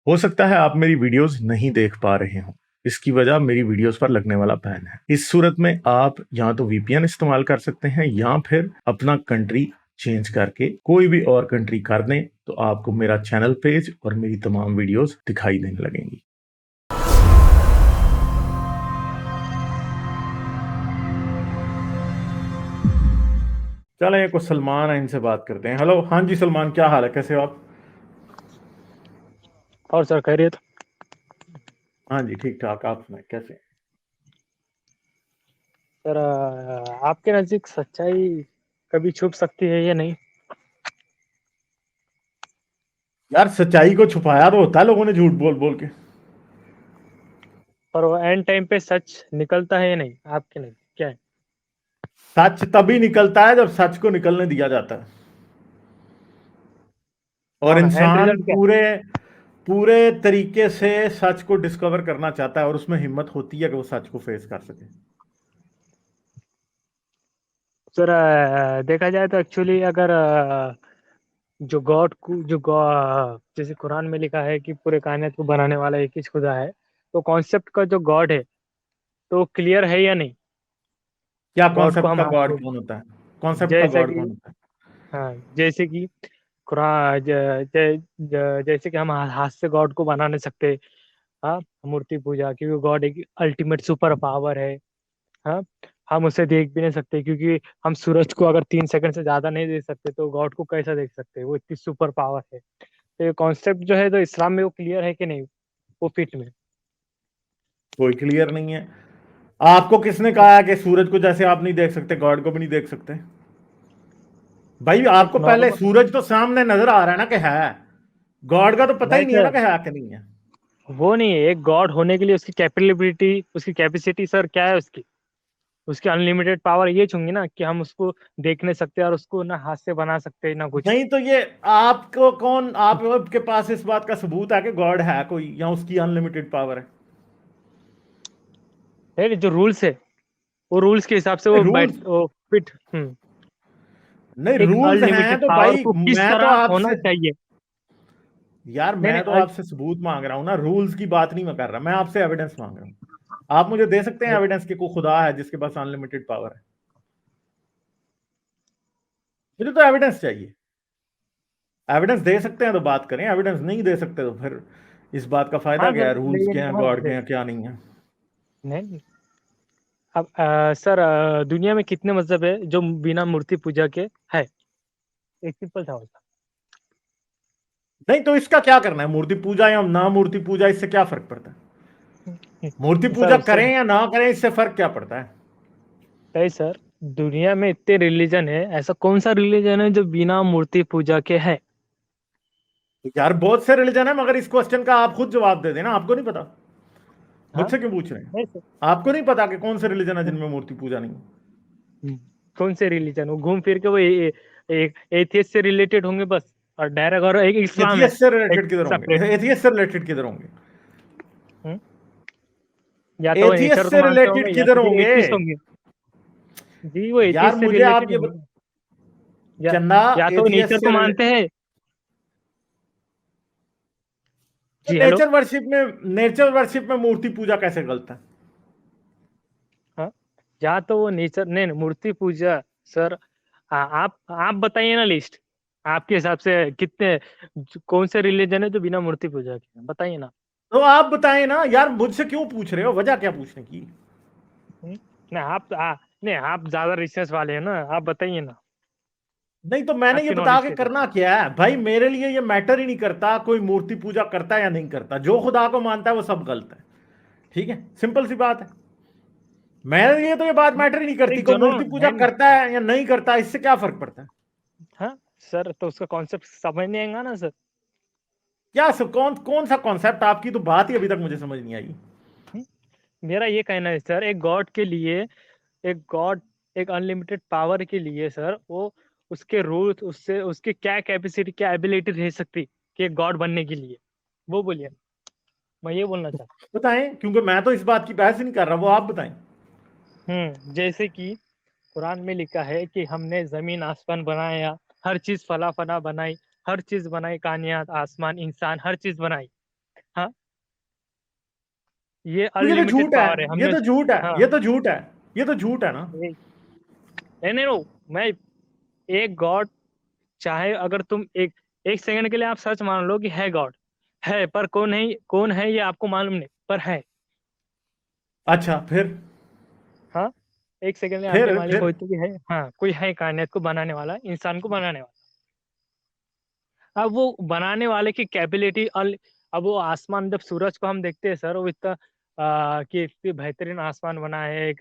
हो सकता है आप मेरी वीडियोस नहीं देख पा रहे हो। इसकी वजह मेरी वीडियोस पर लगने वाला बैन है। इस सूरत में आप या तो वीपीएन इस्तेमाल कर सकते हैं या फिर अपना कंट्री चेंज करके कोई भी और कंट्री कर दें, तो आपको मेरा चैनल पेज और मेरी तमाम वीडियोस दिखाई देने लगेंगी। चलें, कुछ सलमान है, इनसे बात करते हैं। हेलो, हाँ जी सलमान, क्या हाल है, कैसे हो आप? और सर खैरियत। हाँ जी, ठीक ठाक। आप सुनाए कैसे? सर आपके नज़दीक सच्चाई कभी छुप सकती है या नहीं? यार, सच्चाई को छुपाया तो होता है लोगों ने झूठ बोल बोल के। पर वो एंड टाइम पे सच निकलता है या नहीं आपके नहीं क्या है? सच तभी निकलता है जब सच को निकलने दिया जाता है। और हाँ ना, एंड इंसान रिजल्ट क्या है? पूरे पूरे तरीके से सच को डिस्कवर करना चाहता है और उसमें हिम्मत होती है कि वो सच को फेस कर सके। सर देखा जाए तो एक्चुअली अगर जो गॉड को जो जैसे कुरान में लिखा है कि पूरे कायनात को बनाने वाला एक ही खुदा है, तो कॉन्सेप्ट का जो गॉड है तो क्लियर है या नहीं? क्या गॉड को कॉन्सेप्ट हम का हाथ गॉड से कौन होता है? कॉन्सेप्ट का जैसे गॉड कि कौन होता है? हाँ, जैसे कि कुरान जैसे कि हम हाथ से गॉड को बना नहीं सकते। हाँ, मूर्ति पूजा क्योंकि गॉड एक अल्टीमेट सुपर पावर है। हाँ, हम उसे देख भी नहीं सकते क्योंकि हम सूरज को अगर 3 सेकंड से ज्यादा नहीं देख सकते तो गॉड को कैसा देख सकते हैं, वो इतनी सुपर पावर है। तो ये कॉन्सेप्ट जो है तो इस्लाम में वो क्लियर है कि नहीं, वो फिट में? कोई क्लियर नहीं है। आपको किसने कहा है कि सूरज को जैसे आप नहीं देख सकते, गॉड को भी नहीं देख सकते? भाई, एक आपको पहले नॉर्मल। सूरज तो सामने नजर आ रहा है ना कि है। गॉड का तो पता नहीं ही नहीं है ना सर, कि है कि नहीं है। वो नहीं है। एक गॉड होने के लिए उसकी कैपेबिलिटी, उसकी कैपेसिटी सर क्या है उसकी? उसकी अनलिमिटेड पावर ये चूंगी ना कि हम उसको देख नहीं सकते और उसको ना हाथ से बना सकते ना कुछ। नहीं तो ये आपको कौन, आपके पास इस बात का सबूत है कि गॉड है कोई या उसकी अनलिमिटेड पावर है? है जो रूल्स है, वो रूल्स के हिसाब से वो रूल्स, बैठ वो फिट। नहीं एक रूल्स हैं अनलिमिटेड तो पावर भाई को किस मैं तो तरह होना आपसे, चाहिए? यार नहीं मैं तो नहीं आपसे सबूत मांग रहा हूं ना, रूल्स की बात नहीं मैं कर रहा, मैं आपसे एविडेंस मांग रहा हूं। आप मुझे दे सकते हैं एविडेंस कि कोई खुदा है जिसके पास अनलिमिटेड पावर है? मुझे तो एविडेंस चाहिए। एविडेंस दे सकते हैं तो बात करें, एविडेंस नहीं दे सकते तो फिर इस बात का फायदा हाँ क्या सर, है, रूल्स लेकिन क्या हैं, हाँ गॉड के हैं क्या नहीं है? नहीं। अब सर दुनिया में कितने मजहब है जो बिना मूर्ति पूजा के है? एक सिंपल था उसका। नहीं तो इसका क्या करना है, मूर्ति पूजा या ना मूर्ति पूजा, इससे क्या फर्क पड़ता है? मूर्ति सर पूजा उससे करें या ना करें, इससे फर्क क्या पड़ता है? नहीं सर, दुनिया में इतने रिलीजन है, ऐसा कौन सा रिलीजन है जो बिना मूर्ति पूजा के है? यार बहुत से रिलीजन है, मगर इस क्वेश्चन का आप खुद जवाब दे देना, आपको नहीं पता। हाँ, मुझसे क्यों पूछ रहे हैं? नहीं सर। आपको नहीं पता कि कौन से रिलीजन है जिनमें मूर्ति पूजा नहीं है? कौन से रिलीजन? वो घूम फिर के वो एक एथियस्ट से रिलेटेड होंगे बस, और डायरेक्ट और एक इस्लाम है, एथियस्ट से एक रिलेटेड किधर सेपरेट। होंगे? एथियस्ट से रिलेटेड किधर होंगे? या तो वो नेचर एथियस्ट को से मानते रिलेटेड होंगे या किधर तो फिर होंगे? एथिस्ट होंगे। जी, वो यार एथियस्ट से मुझे आप रिलेटेड ये होंगे। या चंदा, या तो एथियस्ट नेचर को से मानते हैं। तो जी हेलो। नेचर वर्शिप में मूर्ति पूजा कैसे गलत है? हाँ, या तो वो नेचर नहीं नहीं, मूर्ति पूजा। सर आप बताइए ना लिस्ट। आपके हिसाब से कितने, कौन से रिलीजन है जो बिना मूर्ति पूजा के हैं? बताइए ना। तो आप बताएं ना यार, मुझसे क्यों पूछ रहे हो, वजह क्या पूछने की? नहीं नहीं, आप ज्यादा रिसर्च वाले हैं ना, आप बताइए ना। नहीं तो मैंने ये आपकी बता नॉलेज के के हिसाब करना क्या है भाई, मेरे लिए ये मैटर ही नहीं करता कोई मूर्ति पूजा करता है या नहीं करता, जो खुदा को मानता है वो सब गलत है। ठीक है, सिंपल सी बात है। मेरे लिए तो ये बात मैटर ही नहीं से करती एक कोई जनो मूर्ति पूजा नहीं नहीं। करता है या नहीं करता, इससे क्या फर्क पड़ता है? हाँ सर, तो उसका कॉन्सेप्ट समझ नहीं आएगा ना सर। क्या सब, कौन कौन सा कॉन्सेप्ट, आपकी तो बात ही अभी तक मुझे समझ नहीं आई। हम्म, मेरा ये कहना है सर, एक गॉड के लिए, एक गॉड, एक अनलिमिटेड पावर के लिए सर, वो उसके रूल्स, उससे उसकी क्या कैपेसिटी, क्या एबिलिटी रह सकती कि एक गॉड बनने के लिए, वो बोलिए। मैं ये बोलना चाहता बताएं, क्योंकि मैं तो इस बात की बहस ही नहीं कर रहा, वो आप बताएं। हूँ। जैसे कि कुरान में लिखा है कि हमने जमीन आसमान बनाया, हर चीज फला फला बनाई, हर चीज बनाई, कानियात आसमान इंसान हर चीज बनाई। ये तो ये तो अनलिमिटेड झूठ पावर है है, ये हमने। तो झूठ है, हाँ ये तो झूठ है, ये तो झूठ है ना। नहीं नहीं नो, मैं एक गॉड, चाहे अगर तुम एक एक सेकंड के लिए आप सच मान लो कि है गॉड है, पर कौन है ये आपको मालूम नहीं, पर है। अच्छा फिर? हाँ, एक सेकंड में आपके फिर मालिक फिर होते कि है, हाँ कोई है कायनात को बनाने वाला, इंसान को बनाने वाला। अब वो बनाने वाले की कैपेबिलिटी, अब वो आसमान, जब सूरज को हम देखते हैं सर, वो इतना कि इतनी बेहतरीन आसमान बना है,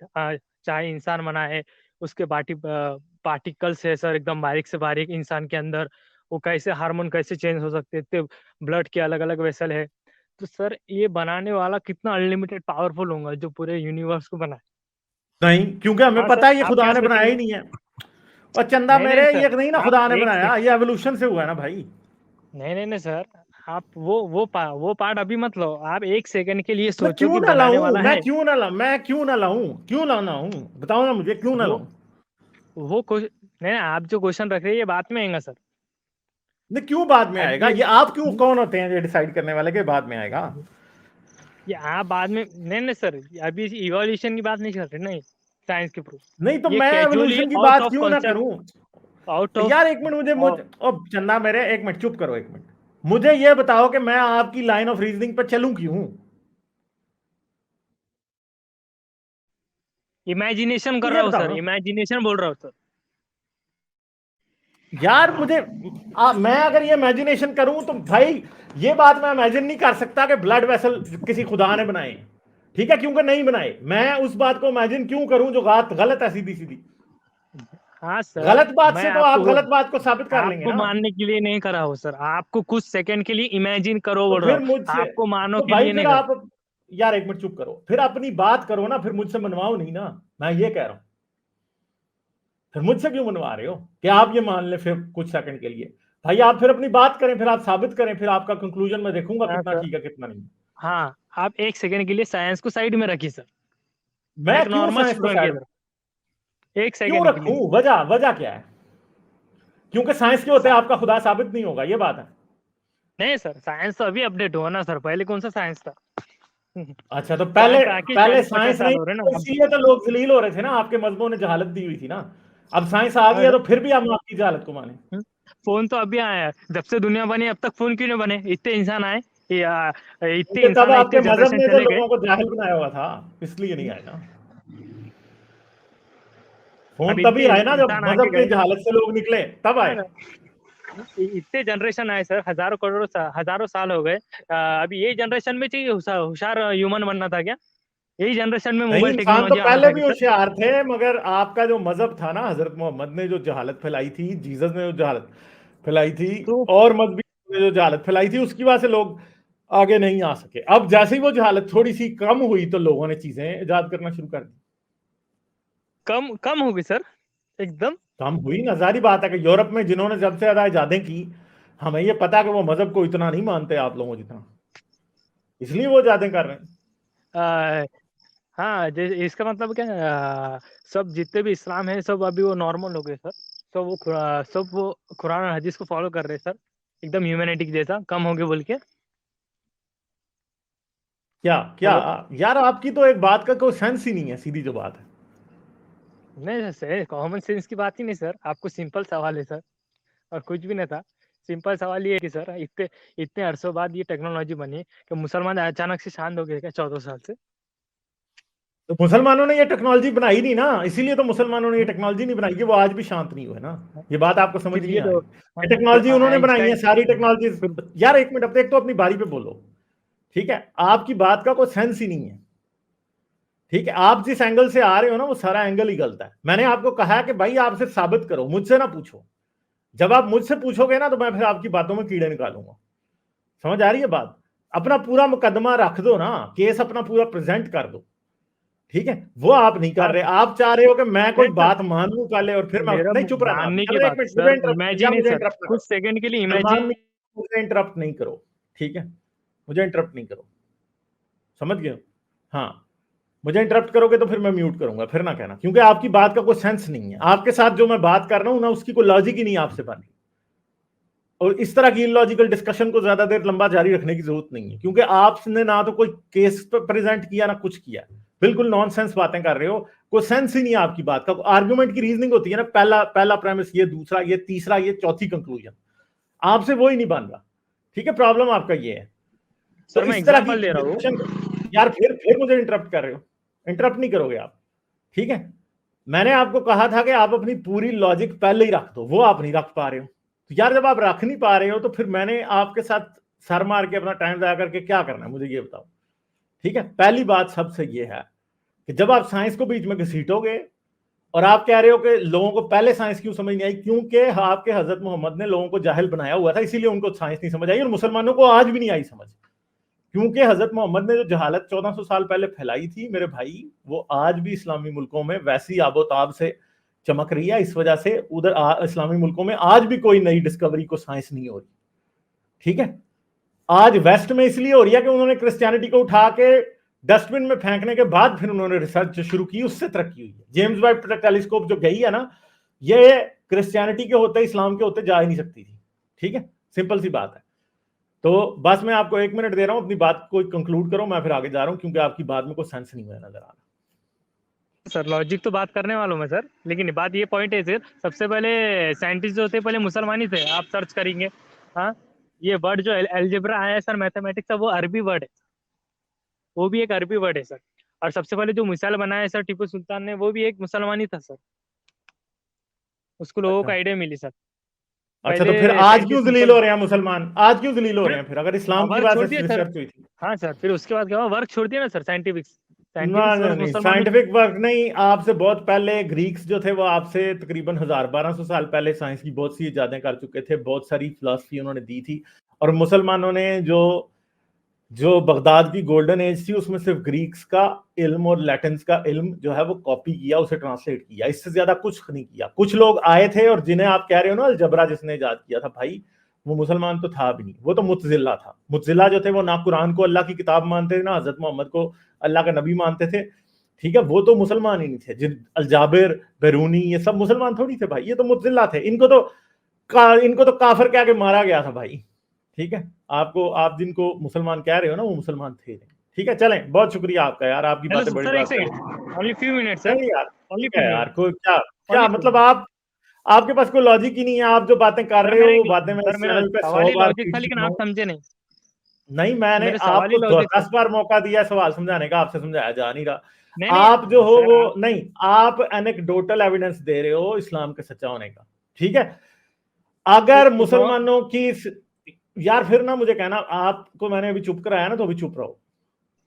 चाहे इंसान बना है, उसके पार्टिकल्स है सर, एकदम बारीक से बारीक इंसान के अंदर, वो कैसे हार्मोन कैसे चेंज हो सकते हैं, इतने ब्लड के अलग अलग वेसल है। तो सर ये बनाने वाला कितना अनलिमिटेड पावरफुल होगा जो पूरे यूनिवर्स को बनाए। नहीं, क्योंकि हमें हाँ सर, पता है ये आप खुदा क्या ने बनाया ही सोचेंगे? नहीं है। और चंदा नहीं नहीं मेरे, सर, ये नहीं ना आप खुदा ने एक बनाया, ये एवोल्यूशन से हुआ है ना भाई। नहीं नहीं नहीं सर, आप वो पार्ट अभी मत लो, आप एक सेकंड के लिए मैं सोचो क्यों कि ना बनाने लाऊं, वाला मैं है। क्यों ना लाऊं, मैं क्यों ना लाऊं, क्यों लाना हूं, बताओ ना मुझे, क्यों ना वो लाऊं? वो क्वेश्चन नहीं नहीं, आप जो क्वेश्चन रख रहे हैं ये बात में आएगा सर। नहीं, क्यों बाद में आएगा? अभी ये आप क्यों, कौन होते हैं ये डिसाइड करने वाले के बाद में आएगा? ये आप बाद में, नहीं नहीं सर, अभी इवोल्यूशन की बात नहीं कर रहे, नहीं साइंस के प्रूफ। नहीं तो ये मैं कैजुअली एवोल्यूशन की आउट बात ऑफ क्यों ना कॉन्सेप्ट, करूं? Out of. यार एक मिनट, ओ चंदा मेरे, एक मिनट चुप करो, एक मिनट। मुझे ये बताओ कि मैं आपकी लाइन ऑफ रीजनिंग पर चलूं क्यों? इमेजिनेशन कर ये रहा हूँ बताओ सर, ना इमेजिनेशन बोल रहा हूँ सर। यार। मुझे मैं अगर ये इमेजिनेशन करूं तो भाई, ये बात मैं इमेजिन नहीं कर सकता कि ब्लड वेसल किसी खुदा ने बनाए। ठीक है, क्योंकि नहीं बनाए। मैं उस बात को इमेजिन क्यों करूं जो बात गलत है, सीधी सीधी। हाँ सर, गलत बात मैं से तो आप गलत बात को साबित कर लेंगे आपको ना। मानने के लिए नहीं करा हो सर, आपको कुछ सेकंड के लिए इमेजिन करो तो बोल रहा फिर हूँ, मुझसे, आपको मानो तो के भाई लिए फिर नहीं करा। आप, यार एक मिनट चुप करो, फिर अपनी बात करो ना, फिर मुझसे मनवाओ नहीं ना। मैं ये कह रहा हूं, फिर मुझसे क्यों मनवा रहे हो कि आप ये मान ले फिर कुछ सेकंड के लिए? भाई आप फिर अपनी बात करें, फिर आप साबित करें, फिर आपका कंक्लूजन मैं देखूंगा हाँ कितना सर, ठीक है कितना नहीं। हाँ आप एक सेकंड के लिए साइंस को साइड में रखिए सर, मैं एक क्यों नॉर्मल साइंस को स्टूडेंट की साइड, तरह, एक क्यों सेकंड के रखूं? लिए। वजह वजह क्या है? क्योंकि साइंस के होते सा- आपका खुदा साबित नहीं होगा, ये बात है। नहीं सर, साइंस तो अभी अपडेट हुआ ना सर, पहले कौन सा साइंस था? अच्छा, तो पहले, साइंस आके पहले 40-50 साइंस साल नहीं हो रहे थी, ना तो अब। इसीलिए तो लोग जलील हो रहे थे ना, आपके मजहबों ने जहालत दी हुई थी ना। अब साइंस आ गया तो फिर भी हम आपकी जहालत को माने। फोन तो अभी आया है, जब से दुनिया बनी अब तक फोन क्यों नहीं बने? इतने इंसान आए, इतने क्योंकि तब इंसान आए, इतने आपके मजहब जनरेशन ने तो चले गए। लोगों को जाहिल बनाया हुआ था, इसलिए नहीं आए ना। फोन अब तभी इतने आए ना जब इंसान आके मजहब के गए। जहालत से लोग निकले, तब हाँ आए। ना, इतने जनरेशन आए सर, हजारों करोड़ों हजारों साल हो गए। अभी ये जनरेशन में चाहिए होशियार ह्यूमन बनना था क्या? यही जनरेशन में नहीं, मोबाइल इंसान तो टेक्नोलॉजी आना पहले था भी क्या सर? होशियार थे, मगर आपका जो मजहब था ना, हजरत मोहम्मद ने जो जहालत फैलाई थी, जीसस ने जो जहालत फैलाई थी, तो और मजहबी ने जो जहालत फैलाई थी, उसकी वजह से लोग आगे नहीं आ सके। अब जैसे ही वो जहालत थोड़ी सी कम हुई तो लोगों ने चीजें इजाद करना शुरू कर दी। कम कम होगी सर, एकदम। कम हुई ना, जारी बात है कि यूरोप में जिन्होंने सबसे ज्यादा इजादें की, हमें ये पता है कि वो मजहब को इतना नहीं मानते आप लोगों जितना, इसलिए वो इजादें कर रहे हैं। आ, हाँ, इसका मतलब क्या है, सब जितने भी इस्लाम है सब अभी वो नॉर्मल हो गए सर, सब वो कुरान और हदीस को फॉलो कर रहे हैं सर, एकदम ह्यूमैनिटी जैसा कम हो गए बोल के। क्या क्या? हेलो। यार आपकी तो एक बात का कोई सेंस ही नहीं है, सीधी जो बात है। नहीं सर, कॉमन सेंस की बात ही नहीं सर, आपको सिंपल सवाल है सर, और कुछ भी नहीं था। सिंपल सवाल ये है कि सर इतने इतने अरसों बाद ये टेक्नोलॉजी बनी कि मुसलमान अचानक से शांत हो गए क्या 14 साल से? तो मुसलमानों ने ये टेक्नोलॉजी बनाई नहीं ना, इसीलिए तो मुसलमानों ने ये हम्म, टेक्नोलॉजी नहीं बनाई कि वो आज भी शांत नहीं हुए ना। ये बात आपको समझ फिर नहीं ये आ रही। तो, ये फिर टेक्नोलॉजी उन्होंने बनाई है, आइंस्टाइन, सारी टेक्नोलॉजी। फिर यार एक मिनट, अब एक तो अपनी बारी पे बोलो। ठीक है, आपकी बात का कोई सेंस ही नहीं है। ठीक है, आप जिस एंगल से आ रहे हो ना, वो सारा एंगल ही गलत है। मैंने आपको कहा कि भाई आप सिर्फ साबित करो, मुझसे ना पूछो। जब आप मुझसे पूछोगे ना, तो मैं फिर आपकी बातों में कीड़े निकालूंगा। समझ आ रही है बात? अपना पूरा मुकदमा रख दो ना, केस अपना पूरा प्रेजेंट कर दो। ठीक है, वो आप नहीं कर हाँ रहे। आप चाह रहे हो कि मैं कोई नहीं सर, बात मान लूं पहले और फिर मैं मेरा नहीं। चुप रहना आप, मानने की चलो एक बात मिनट, मुझे सर, इंटरप्ट, या इमेजिन है मुझे सर, इंटरप्ट ना कुछ करो। सेकंड के लिए सलमान, इमेजिन। मुझे इंटरप्ट नहीं करो। ठीक है, मुझे इंटरप्ट नहीं करो। समझ गए हो? हाँ, मुझे इंटरप्ट करोगे तो फिर मैं म्यूट करूंगा, फिर ना कहना, क्योंकि आपकी बात का कोई सेंस नहीं है। आपके साथ जो मैं बात कर रहा हूं ना, उसकी कोई लॉजिक ही नहीं आपसे बनी। और इस तरह की इलॉजिकल डिस्कशन को ज्यादा देर लंबा जारी रखने की जरूरत नहीं है, क्योंकि आपने ना तो कोई केस प्रेजेंट किया ना कुछ किया, बिल्कुल नॉनसेंस बातें कर रहे हो, कोई सेंस ही नहीं है आपकी बात का। आर्गुमेंट की रीजनिंग होती है ना, पहला पहला प्रेमिस ये, दूसरा ये, तीसरा ये, चौथी कंक्लूजन, आपसे वो ही नहीं बन रहा। ठीक है, प्रॉब्लम आपका ये है। तो सर मैं इस तरह की एग्जांपल दे रहा हूँ। डिस्कशन, यार फिर मुझे इंटरप्ट कर रहे हो, इंटरप्ट नहीं करोगे आप। ठीक है, मैंने आपको कहा था कि आप अपनी पूरी लॉजिक पहले ही रख दो, वो आप नहीं रख पा रहे हो। तो यार जब आप रख नहीं पा रहे हो तो फिर मैंने आपके साथ सर मार के अपना टाइम जाया करके क्या करना है, मुझे ये बताओ। ठीक है, पहली बात सबसे ये है कि जब आप साइंस को बीच में घसीटोगे और आप कह रहे हो कि लोगों को पहले साइंस क्यों समझ नहीं आई, क्योंकि आपके हजरत मोहम्मद ने लोगों को जाहिल बनाया हुआ था, इसीलिए उनको साइंस नहीं समझ आई, और मुसलमानों को आज भी नहीं आई समझ, क्योंकि हजरत मोहम्मद ने जो जहालत 1400 साल पहले फैलाई थी मेरे भाई, वो आज भी इस्लामी मुल्कों में वैसी आबोताब से चमक रही है। इस वजह से उधर इस्लामी मुल्कों में आज भी कोई नई डिस्कवरी को साइंस नहीं हो रही। ठीक है, आज वेस्ट में इसलिए हो रही है कि उन्होंने क्रिश्चियनिटी को उठा के डस्टबिन में फेंकने के बाद फिर उन्होंने रिसर्च शुरू की, उससे तरक्की हुई है। जेम्स वेब टेलीस्कोप जो गई है ना, ये क्रिश्चियनिटी के होते इस्लाम के होते जा ही नहीं सकती थी। ठीक है, सिंपल सी बात है। तो बस मैं आपको 1 मिनट दे रहा हूं, अपनी बात को कंक्लूड करो, मैं फिर आगे जा रहा हूं, क्योंकि आपकी बात में कोई सेंस नहीं हुआ नजर आ रहा। सर लॉजिक तो बात करने वालों में सर, लेकिन बात ये पॉइंट है सर, सबसे पहले साइंटिस्ट जो होते पहले मुसलमान ही थे। आप सर्च करेंगे, हाँ, ये वर्ड जो एलजेब्रा आया है सर, मैथमेटिक्स का, वो अरबी वर्ड है, वो भी एक अरबी वर्ड है सर। और सबसे पहले जो मिसाइल बनाया है सर टीपू सुल्तान ने, वो भी एक मुसलमान ही था सर, उसको लोगों को अच्छा आइडिया मिली सर। अच्छा, तो पहले फिर आज क्यों साइंटिस्ट जलील हो मुसल रहे हैं मुसलमान, आज क्यों जलील हो फिर रहे हैं फिर, अगर इस्लाम की वर्क छोड़ वजह दिया से सर। रिसर्च हुई थी? हाँ सर, फिर उसके बाद क्या हुआ, वर्क छोड़ दिया ना सर, साइंटिफिक ना साइंटिफिक ना वर्क नहीं, मुसलमानों। साइंटिफिक वर्क नहीं, आपसे बहुत पहले ग्रीक्स जो थे वो आपसे तकरीबन 1000-1200 साल पहले साइंस की बहुत सी इजादें कर चुके थे, बहुत सारी फिलॉसफी उन्होंने दी थी। और मुसलमानों ने जो जो बगदाद की गोल्डन एज थी उसमें सिर्फ ग्रीक्स का इल्म और लैटिन्स का इल्म जो है वो कॉपी किया, उसे ट्रांसलेट किया, इससे ज्यादा कुछ नहीं किया। कुछ लोग आए थे और जिन्हें आप कह रहे हो ना अलजबरा जिसने इजाद किया था, भाई वो मुसलमान तो था भी नहीं, वो तो मुतजिला था। मुतजिला जो थे वो ना कुरान को अल्लाह की किताब मानते थे, ना हजरत मोहम्मद को अल्लाह का नबी मानते थे। ठीक है, वो तो मुसलमान ही नहीं थे। जिन अलजाबिर, बैरूनी, ये सब मुसलमान थोड़ी थे भाई, ये तो मुतजिला थे। इनको तो काफिर कह के मारा गया था भाई। ठीक है, आपको, आप जिनको मुसलमान कह रहे हो ना वो मुसलमान थे नहीं। ठीक है, चलें, बहुत शुक्रिया आपका यार, आपकी हेलो बातें बड़ी सर, एक बात कर। Second, only few minute sir, नहीं यार, ओनली ठीक फ्यू है यार, मिनट, कोई क्या क्या ओनली फ्यू मतलब, मिनट। आप आपके पास कोई लॉजिक ही नहीं है, आप जो बातें कर सर रहे हो मेरा वो एक बातें मैं सर इस मेरा चैनल पे सवाल 100 ही बार लॉजिक पीट था, लेकिन चुका आप हूँ। समझे नहीं। नहीं, मैंने मेरा सवाल ही आपको लॉजिक था। 10 बार मौका दिया सवाल समझाने का, आपसे समझाया जा नहीं नहीं रहा। आप जो नहीं हो सर, वो आप नहीं, आप एनेक्डोटल एविडेंस दे रहे हो इस्लाम के सच्चा होने का। ठीक है, अगर एक और। मुसलमानों की, यार फिर ना मुझे कहना, आपको मैंने अभी चुप कराया ना, तो अभी चुप रहो।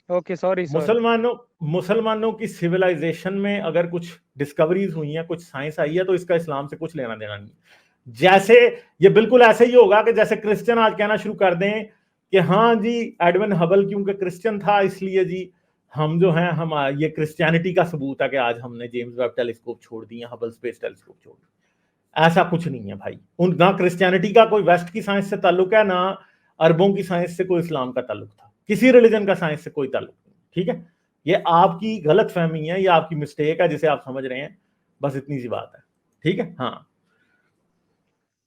Okay, sorry sorry. मुसलमानों मुसलमानों की सिविलाइजेशन में अगर कुछ डिस्कवरीज हुई हैं, कुछ साइंस आई है, तो इसका इस्लाम से कुछ लेना देना नहीं। जैसे ये बिल्कुल ऐसे ही होगा कि जैसे क्रिश्चियन आज कहना शुरू कर दें कि हाँ जी एडविन हबल क्योंकि क्रिश्चियन था इसलिए जी हम जो हैं, हम ये क्रिश्चियनिटी का सबूत है कि आज हमने जेम्स वेब टेलीस्कोप छोड़ दिया, हबल स्पेस टेलीस्कोप छोड़ दिया। ऐसा कुछ नहीं है भाई, उन ना क्रिश्चियनिटी का कोई वेस्ट की साइंस से ताल्लुक है, ना अरबों की साइंस से कोई इस्लाम का ताल्लुक था, किसी रिलीजन का साइंस से कोई ताल्लुक नहीं। ठीक है, ये आपकी गलत फहमी है, ये आपकी मिस्टेक है जिसे आप समझ रहे हैं, बस इतनी सी बात है। ठीक है, हाँ।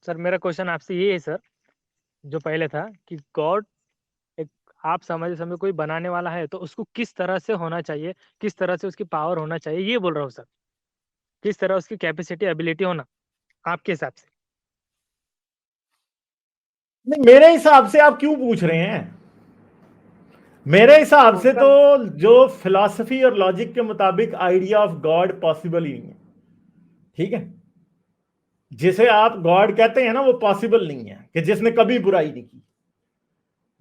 सर मेरा क्वेश्चन आपसे ये है सर, जो पहले था कि गॉड एक, आप समझ समझ कोई बनाने वाला है तो उसको किस तरह से होना चाहिए, किस तरह से उसकी पावर होना चाहिए, ये बोल रहा हूँ सर। किस तरह उसकी कैपेसिटी एबिलिटी होना आपके हिसाब से। नहीं, मेरे हिसाब से आप क्यों पूछ रहे हैं? मेरे हिसाब तो से तो सर जो फिलॉसफी और लॉजिक के मुताबिक आइडिया ऑफ गॉड पॉसिबल ही नहीं है। ठीक है, जिसे आप गॉड कहते हैं ना वो पॉसिबल नहीं है, कि जिसने कभी बुराई नहीं की,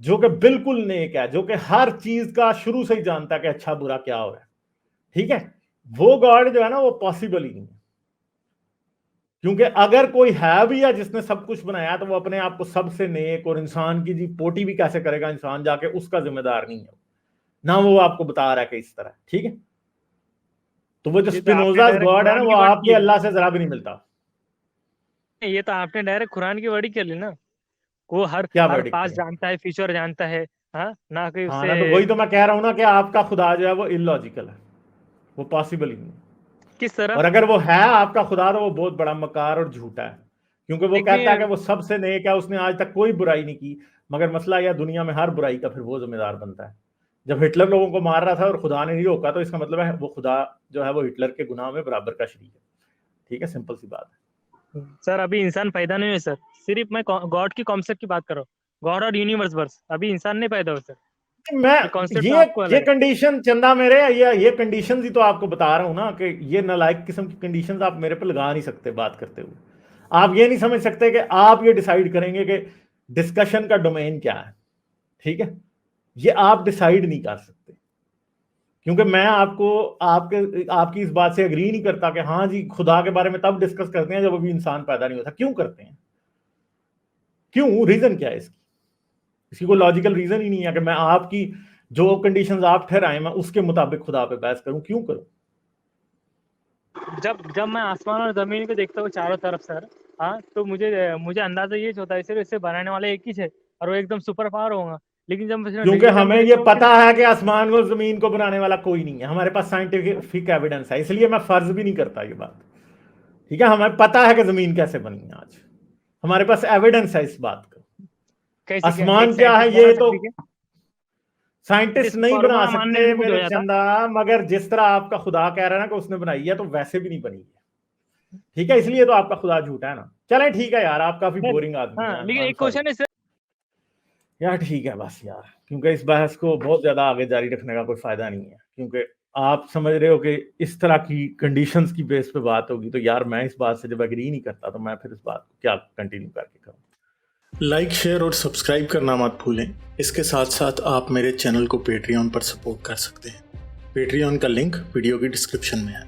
जो कि बिल्कुल नेक है, जो कि हर चीज का शुरू से ही जानता है कि अच्छा बुरा क्या हो रहा है। ठीक है, वो गॉड जो है ना वो पॉसिबल ही नहीं है। क्योंकि अगर कोई है भी या जिसने सब कुछ बनाया तो वो अपने आप को सबसे नेक, और इंसान की जी पोटी भी कैसे करेगा इंसान जाके, उसका जिम्मेदार नहीं है ना, वो आपको बता रहा है कि इस तरह। ठीक है, तो वो जो ये तो आपने स्पिनोजास डायरेक्ट गॉड है ना कुरान वो की वर्ड आपके की है। अल्लाह से जरा भी नहीं मिलता। ये तो आपने डायरेक्ट कुरान की वर्ड ही कर ली ना। वो हर क्या हर वर्डिक्ट पास है? जानता है, फ्यूचर जानता है। हाँ, ना कि हाँ उससे ना, तो वही तो मैं कह रहा हूं ना कि आपका खुदा जो है वो इलॉजिकल है, वो पॉसिबल ही नहीं। किस तरह। और अगर वो है आपका खुदा तो वो बहुत बड़ा मकार और झूठा है, क्योंकि वो कहता है कि वो सबसे नेक है, उसने आज तक कोई बुराई नहीं की। मगर मसला यह दुनिया में हर बुराई का फिर वो जिम्मेदार बनता है। जब हिटलर लोगों को मार रहा था और खुदा ने नहीं रोका, तो इसका मतलब है वो खुदा जो है वो हिटलर के गुनाह में बराबर का शरीक है। ठीक है, सिंपल सी बात है। सर अभी इंसान पैदा नहीं हुए सर, सिर्फ मैं गॉड की कॉन्सेप्ट की बात कर रहा हूँ, गॉड और यूनिवर्स वर्स, अभी इंसान नहीं पैदा हुआ सर। मैं ये कंडीशन चंदा मेरे, ये कंडीशंस ही तो आपको बता रहा हूं ना कि ये नालायक किस्म की कंडीशंस आप मेरे पे लगा नहीं सकते बात करते हुए। आप ये नहीं समझ सकते कि आप ये डिसाइड करेंगे कि डिस्कशन का डोमेन क्या है। ठीक है, ये आप डिसाइड नहीं कर सकते, क्योंकि मैं आपकी इस बात से एग्री नहीं करता कि हाँ जी खुदा के बारे में तब डिस्कस करते हैं जब अभी इंसान पैदा नहीं होता। क्यों करते हैं? क्यों? रीजन क्या है इसकी कोई लॉजिकल रीजन ही नहीं है कि मैं आपकी जो कंडीशंस आप ठहराए मैं उसके मुताबिक खुदा पे बहस करूं। क्यों करूं? जब मैं आसमान और जमीन को देखता हूँ चारों तरफ सर, हाँ, तो मुझे अंदाजा ये होता है सिर्फ इसे बनाने वाले एक ही है और वो एकदम सुपर पावर होगा। लेकिन जब क्योंकि हमें ये पता है कि आसमान और जमीन को बनाने वाला कोई नहीं है, हमारे पास साइंटिफिक एविडेंस है, इसलिए मैं फर्ज भी नहीं करता ये बात। ठीक है, हमें पता है कि जमीन कैसे बनी है, आज हमारे पास एविडेंस है इस बात का। आसमान क्या है ये तो साइंटिस्ट नहीं बना सकते मेरे चंदा, मगर जिस तरह आपका खुदा कह रहा है ना कि उसने बनाई है, तो वैसे भी नहीं बनी है। ठीक है, इसलिए तो आपका खुदा झूठा है ना। चले ठीक है यार, आप काफी बोरिंग आदमी हैं। लेकिन एक क्वेश्चन है सर यार, ठीक है बस यार, क्योंकि इस बहस को बहुत ज्यादा आगे जारी रखने का कोई फायदा नहीं है, क्योंकि आप समझ रहे हो कि इस तरह की कंडीशंस की बेस पे बात होगी, तो यार मैं इस बात से जब एग्री नहीं करता तो मैं फिर इस बात को क्या कंटिन्यू करके करूँ। लाइक, शेयर और सब्सक्राइब करना मत भूलें। इसके साथ साथ आप मेरे चैनल को पेट्रियन पर सपोर्ट कर सकते हैं। पेट्रियन का लिंक वीडियो की डिस्क्रिप्शन में है।